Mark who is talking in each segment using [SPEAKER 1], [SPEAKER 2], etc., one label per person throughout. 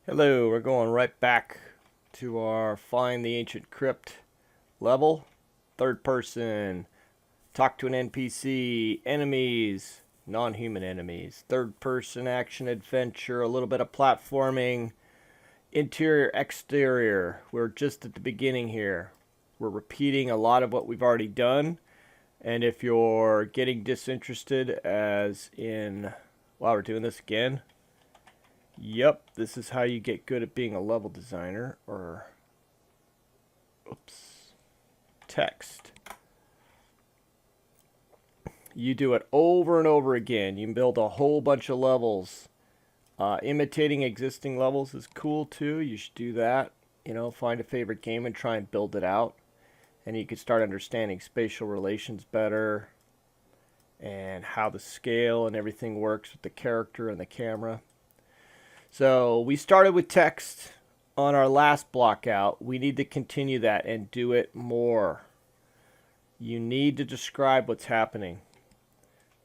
[SPEAKER 1] Hello, we're going right back to our Find the Ancient Crypt level. Third person, talk to an NPC, enemies, non-human enemies. Third person action adventure, a little bit of platforming, interior, exterior. We're just at the beginning here. We're repeating a lot of what we've already done. And if you're getting disinterested as in, wow, we're doing this again. Yep, this is how you get good at being a level designer, or, oops, text. You do it over and over again. You can build a whole bunch of levels. Imitating existing levels is cool too. You should do that. You know, find a favorite game and try and build it out. And you can start understanding spatial relations better and how the scale and everything works with the character and the camera. So we started with text on our last block out. We need to continue that and do it more. You need to describe what's happening.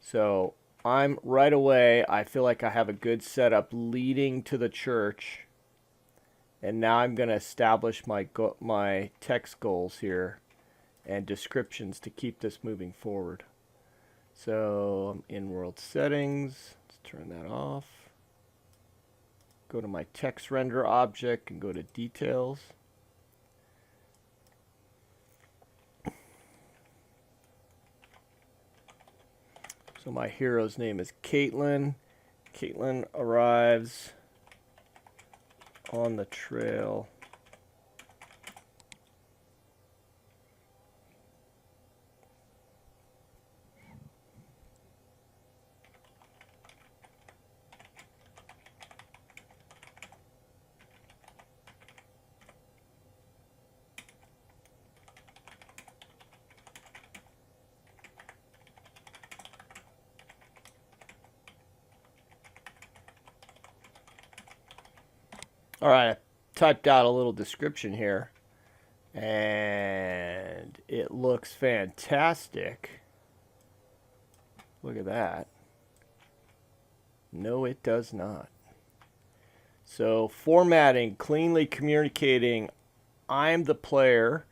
[SPEAKER 1] So I'm right away, I feel like I have a good setup leading to the church. And now I'm going to establish my text goals here and descriptions to keep this moving forward. So I'm in world settings. Let's turn that off. Go to my text render object and go to details. So my hero's name is Caitlin. Caitlin arrives on the trail. All right, I typed out a little description here, and it looks fantastic. Look at that. No, it does not. So formatting, cleanly communicating, I'm the player.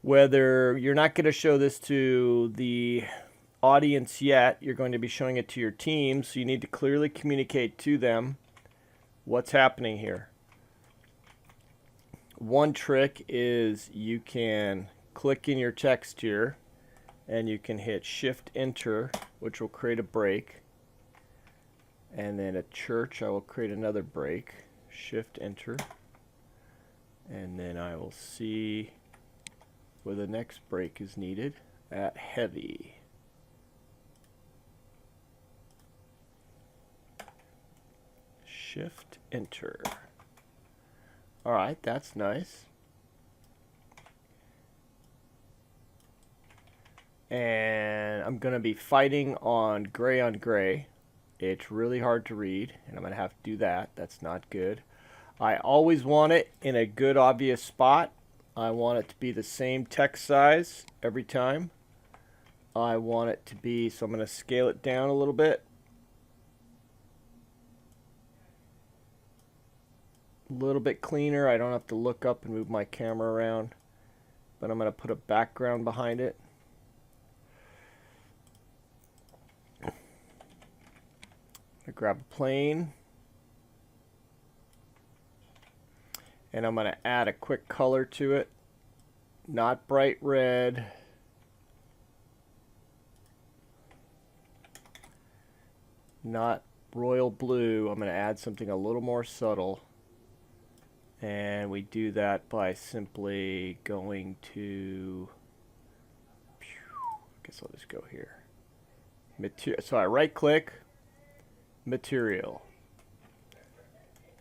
[SPEAKER 1] Whether you're not going to show this to the audience yet, you're going to be showing it to your team, so you need to clearly communicate to them what's happening here. One trick is you can click in your text here and you can hit Shift Enter, which will create a break. And then at church I will create another break, Shift Enter, and then I will see where the next break is needed at heavy. Shift Enter. Alright, that's nice. And I'm going to be fighting on gray. It's really hard to read, and I'm going to have to do that. That's not good. I always want it in a good, obvious spot. I want it to be the same text size every time. I want it to be, so I'm going to scale it down a little bit. A little bit cleaner. I don't have to look up and move my camera around, but I'm going to put a background behind it. I grab a plane, and I'm going to add a quick color to it. Not bright red. Not royal blue. I'm going to add something a little more subtle. And we do that by simply going to, I guess I'll just go here. So I right click, material,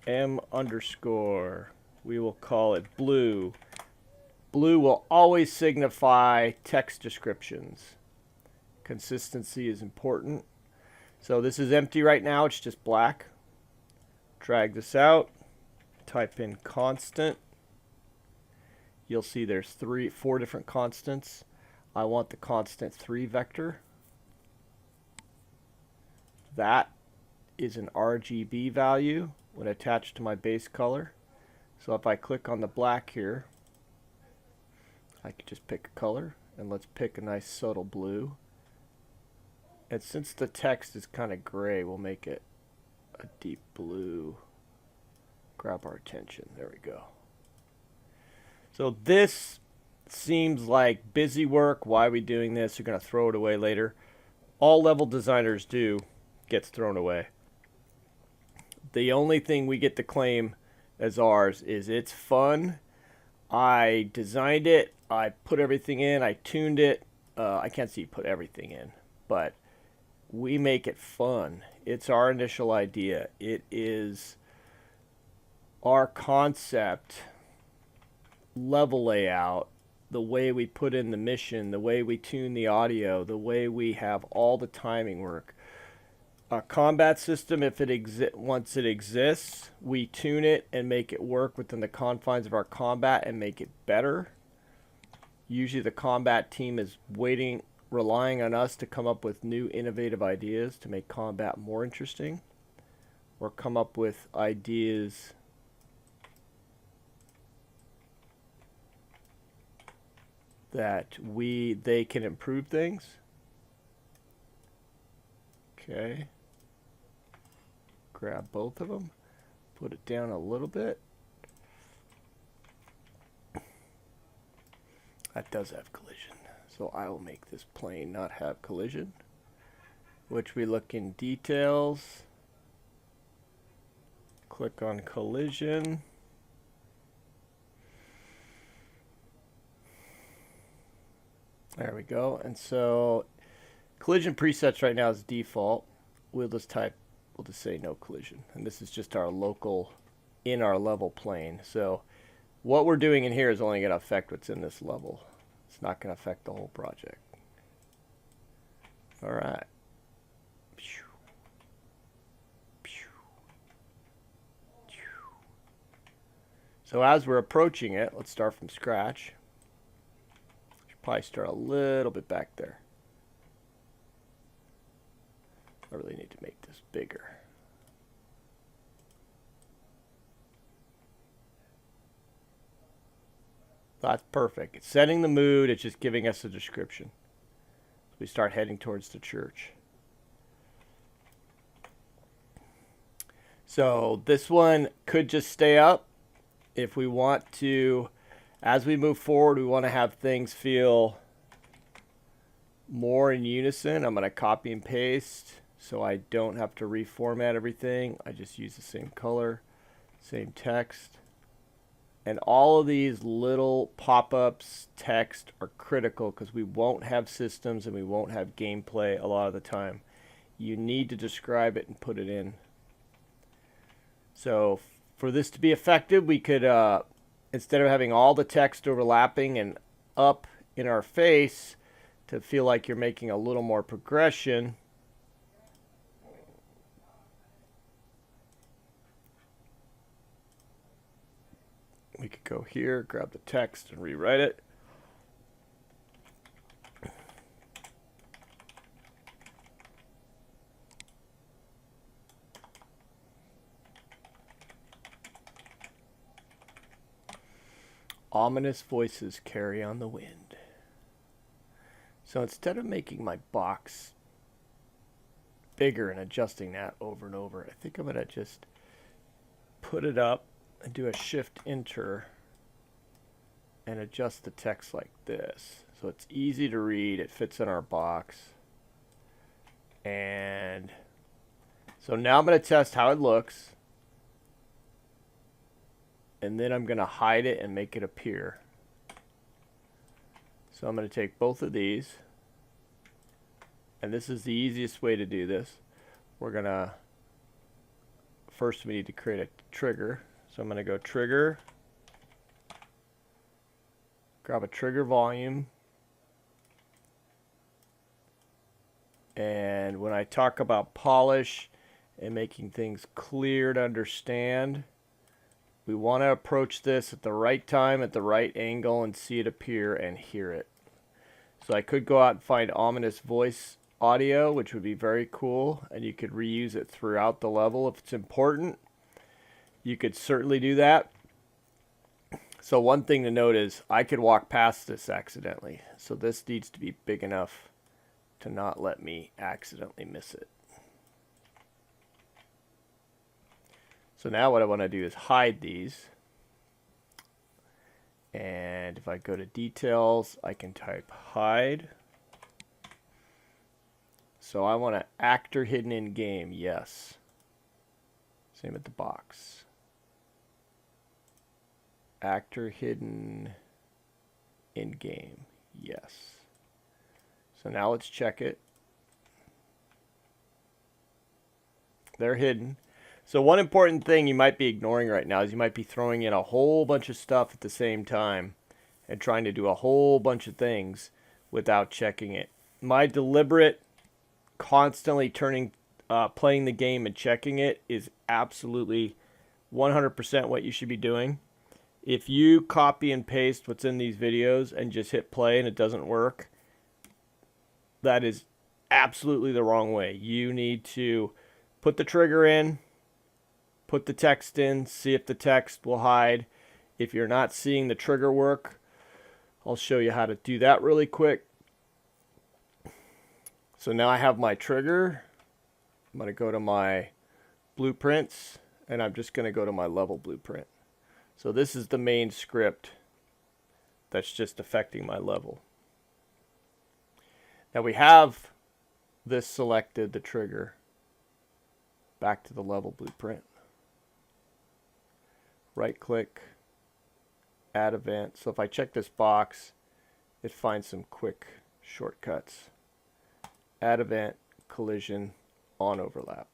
[SPEAKER 1] M underscore, we will call it blue. Blue will always signify text descriptions. Consistency is important. So this is empty right now, it's just black. Drag this out. Type in constant. You'll see there's 4 different constants. I want the constant 3 vector. That is an RGB value. when attached to my base color. So if I click on the black here, I could just pick a color, and let's pick a nice subtle blue. And since the text is kind of gray, we'll make it a deep blue. Grab our attention. There we go. So this seems like busy work. Why are we doing this? You're going to throw it away later. All level designers do gets thrown away. The only thing we get to claim as ours is it's fun. I designed it. I put everything in. I tuned it. I can't see put everything in, but we make it fun. It's our initial idea. It is our concept, level layout, the way we put in the mission, the way we tune the audio, the way we have all the timing work. A combat system, if it once it exists, we tune it and make it work within the confines of our combat and make it better. Usually the combat team is relying on us to come up with new innovative ideas to make combat more interesting, or come up with ideas that they can improve things. Okay. Grab both of them, put it down a little bit. That does have collision, so I will make this plane not have collision, which we look in details, click on collision. There we go. And so collision presets right now is default. We'll just say no collision. And this is just our local, in our level plane. So what we're doing in here is only going to affect what's in this level. It's not going to affect the whole project. All right. So as we're approaching it, let's start from scratch. Probably start a little bit back there. I really need to make this bigger. That's perfect. It's setting the mood. It's just giving us a description. So we start heading towards the church. So this one could just stay up. If we want to, as we move forward, we want to have things feel more in unison. I'm going to copy and paste so I don't have to reformat everything. I just use the same color, same text. And all of these little pop-ups, text, are critical because we won't have systems and we won't have gameplay a lot of the time. You need to describe it and put it in. So for this to be effective, we could, instead of having all the text overlapping and up in our face, to feel like you're making a little more progression, we could go here, grab the text and rewrite it. Ominous voices carry on the wind. So instead of making my box bigger and adjusting that over and over, I think I'm going to just put it up and do a shift enter and adjust the text like this. So it's easy to read, it fits in our box. And so now I'm going to test how it looks. And then I'm going to hide it and make it appear. So I'm going to take both of these. And this is the easiest way to do this. We're going to, first we need to create a trigger. So I'm going to go trigger, grab a trigger volume. And when I talk about polish and making things clear to understand, we want to approach this at the right time, at the right angle, and see it appear and hear it. So I could go out and find ominous voice audio, which would be very cool, and you could reuse it throughout the level if it's important. you could certainly do that. So one thing to note is I could walk past this accidentally. So this needs to be big enough to not let me accidentally miss it. So now what I want to do is hide these. And if I go to details, I can type hide. So I want an actor hidden in game, yes. Same at the box. Actor hidden in game, yes. So now let's check it. They're hidden. So one important thing you might be ignoring right now is you might be throwing in a whole bunch of stuff at the same time and trying to do a whole bunch of things without checking it. My deliberate, constantly playing the game and checking it is absolutely 100% what you should be doing. If you copy and paste what's in these videos and just hit play and it doesn't work, that is absolutely the wrong way. You need to put the trigger in, put the text in, see if the text will hide. If you're not seeing the trigger work, I'll show you how to do that really quick. So now I have my trigger. I'm going to go to my blueprints, and I'm just going to go to my level blueprint. So this is the main script that's just affecting my level. Now we have this selected, the trigger. Back to the level blueprint. Right click, add event. So if I check this box, it finds some quick shortcuts. Add event, collision, on overlap.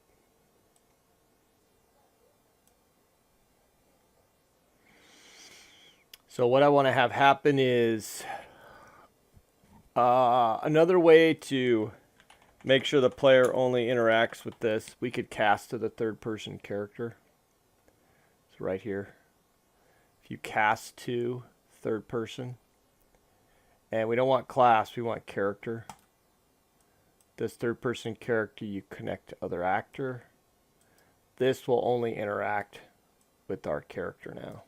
[SPEAKER 1] So what I want to have happen is another way to make sure the player only interacts with this. We could cast to the third person character. So right here, if you cast to third person, and we don't want class, we want character. This third person character you connect to other actor. This will only interact with our character now.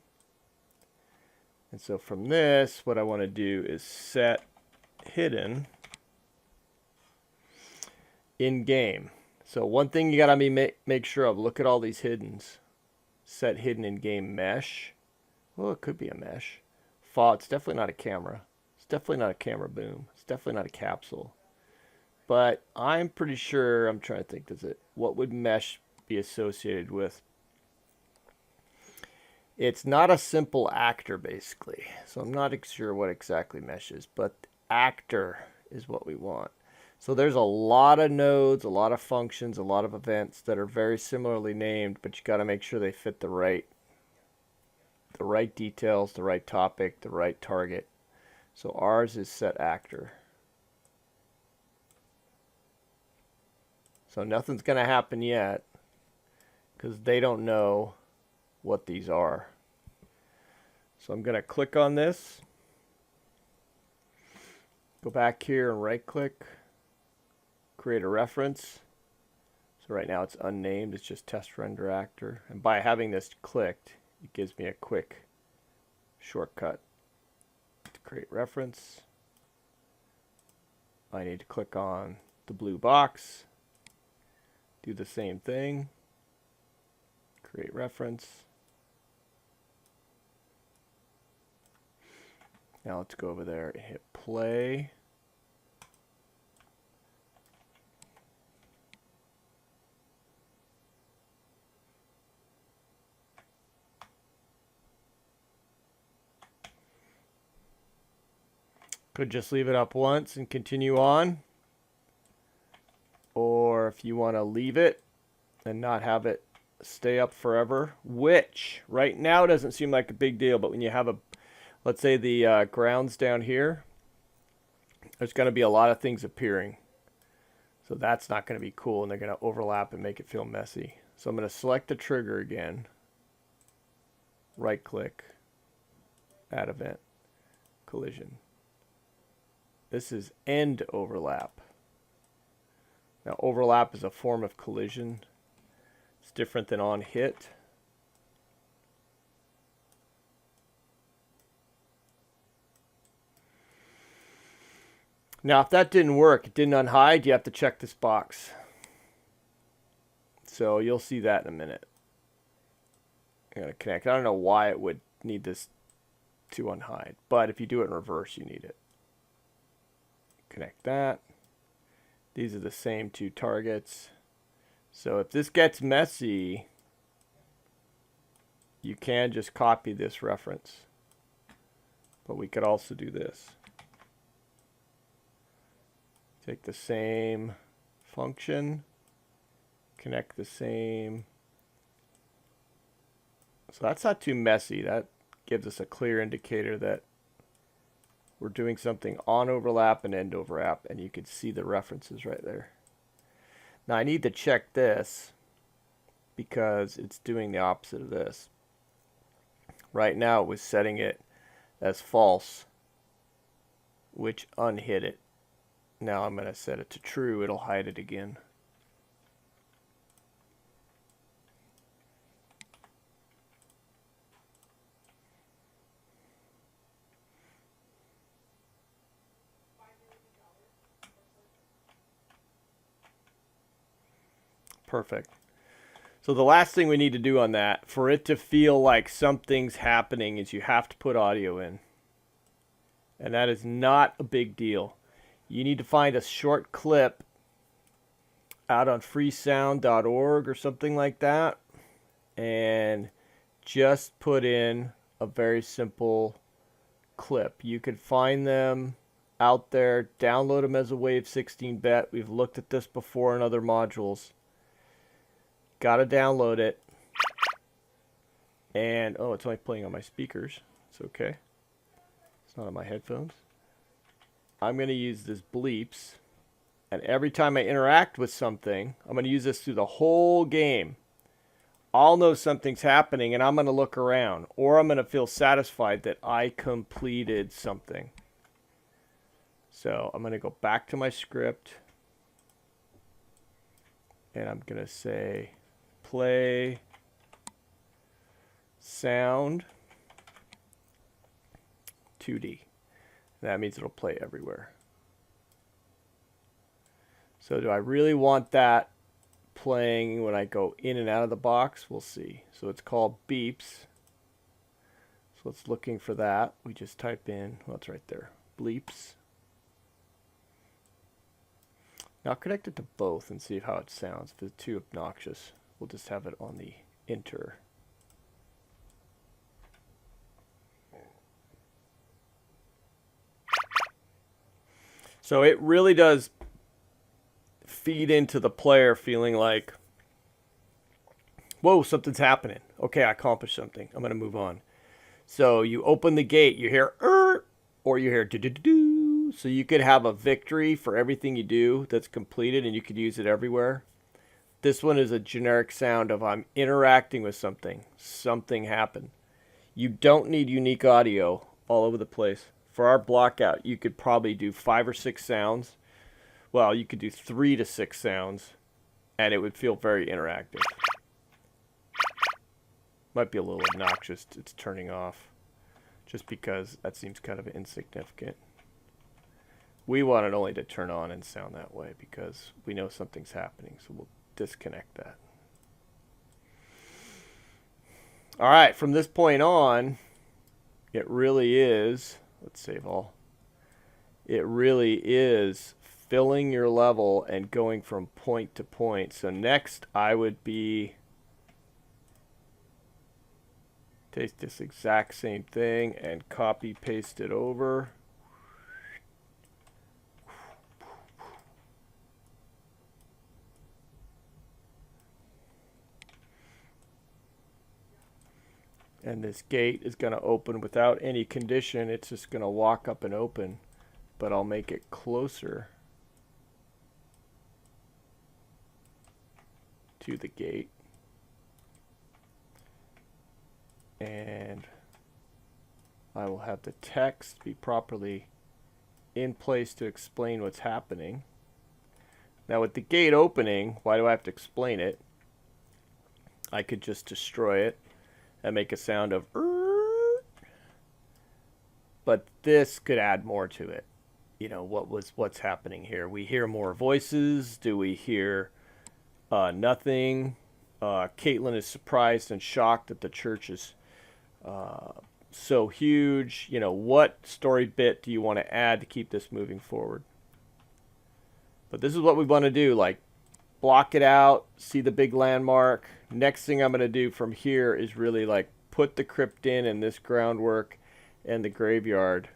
[SPEAKER 1] And so from this, what I want to do is set hidden in game. So one thing you gotta make sure of, look at all these hiddens. Set hidden in game mesh. Well, it could be a mesh. Fog, it's definitely not a camera. It's definitely not a camera boom. It's definitely not a capsule. But I'm pretty sure, I'm trying to think, what would mesh be associated with? It's not a simple actor, basically. So I'm not sure what exactly mesh is, but actor is what we want. So there's a lot of nodes, a lot of functions, a lot of events that are very similarly named, but you got to make sure they fit the right details, the right topic, the right target. So ours is set actor. So nothing's going to happen yet because they don't know what these are. So I'm going to click on this, go back here and right click, create a reference. So right now it's unnamed, it's just test render actor. And by having this clicked, it gives me a quick shortcut to create reference. I need to click on the blue box, do the same thing, create reference. Now let's go over there and hit play. Could just leave it up once and continue on. Or if you want to leave it and not have it stay up forever, which right now doesn't seem like a big deal, but when you have let's say the ground's down here, there's going to be a lot of things appearing. So that's not going to be cool, and they're going to overlap and make it feel messy. So I'm going to select the trigger again, right click, add event, collision. This is end overlap. Now overlap is a form of collision. It's different than on hit. Now, if that didn't work, it didn't unhide, you have to check this box. So you'll see that in a minute. I'm going to connect. I don't know why it would need this to unhide, but if you do it in reverse, you need it. Connect that. These are the same two targets. So if this gets messy, you can just copy this reference. But we could also do this. Take the same function, connect the same. So that's not too messy. That gives us a clear indicator that we're doing something on overlap and end overlap, and you can see the references right there. Now I need to check this because it's doing the opposite of this. Right now it was setting it as false, which unhid it. Now I'm going to set it to true. It'll hide it again. Perfect. So the last thing we need to do on that, for it to feel like something's happening, is you have to put audio in. And that is not a big deal. You need to find a short clip out on freesound.org or something like that, and just put in a very simple clip. You could find them out there, download them as a WAV 16-bit. We've looked at this before in other modules. Gotta download it. And, oh, it's only playing on my speakers. It's okay. It's not on my headphones. I'm going to use this bleeps. And every time I interact with something, I'm going to use this through the whole game. I'll know something's happening and I'm going to look around. Or I'm going to feel satisfied that I completed something. So I'm going to go back to my script. And I'm going to say play sound 2D. That means it'll play everywhere. So do I really want that playing when I go in and out of the box? We'll see. So it's called beeps. So it's looking for that. We just type in, well, it's right there, bleeps. Now connect it to both and see how it sounds. If it's too obnoxious, we'll just have it on the enter. So it really does feed into the player feeling like, whoa, something's happening. Okay, I accomplished something. I'm going to move on. So you open the gate, you hear, or you hear, do-do-do-do. So you could have a victory for everything you do that's completed, and you could use it everywhere. This one is a generic sound of I'm interacting with something. Something happened. You don't need unique audio all over the place. For our blockout, you could probably do 5 or 6 sounds. Well, you could do 3 to 6 sounds, and it would feel very interactive. Might be a little obnoxious. It's turning off, just because that seems kind of insignificant. We want it only to turn on and sound that way because we know something's happening, so we'll disconnect that. All right, from this point on, it really is, let's save all. It really is filling your level and going from point to point. So next I would be take this exact same thing and copy paste it over. And this gate is going to open without any condition. It's just going to walk up and open, but I'll make it closer to the gate. And I will have the text be properly in place to explain what's happening. Now with the gate opening, why do I have to explain it? I could just destroy it and make a sound of, but this could add more to it. you know, what's happening here. We hear more voices. Do we hear nothing? Caitlin is surprised and shocked that the church is so huge. You know, what story bit do you want to add to keep this moving forward? But this is what we want to do, like block it out, see the big landmark. Next thing I'm going to do from here is really like put the crypt in and this groundwork and the graveyard.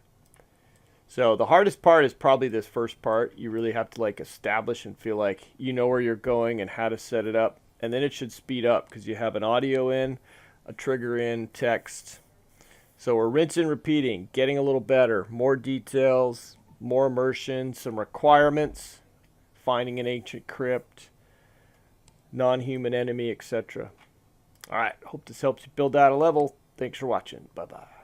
[SPEAKER 1] So the hardest part is probably this first part. You really have to like establish and feel like you know where you're going and how to set it up. And then it should speed up because you have an audio in, a trigger in, text. So we're rinsing and repeating, getting a little better, more details, more immersion, some requirements, finding an ancient crypt, non-human enemy, etc. All right, hope this helps you build out a level. Thanks for watching. Bye-bye.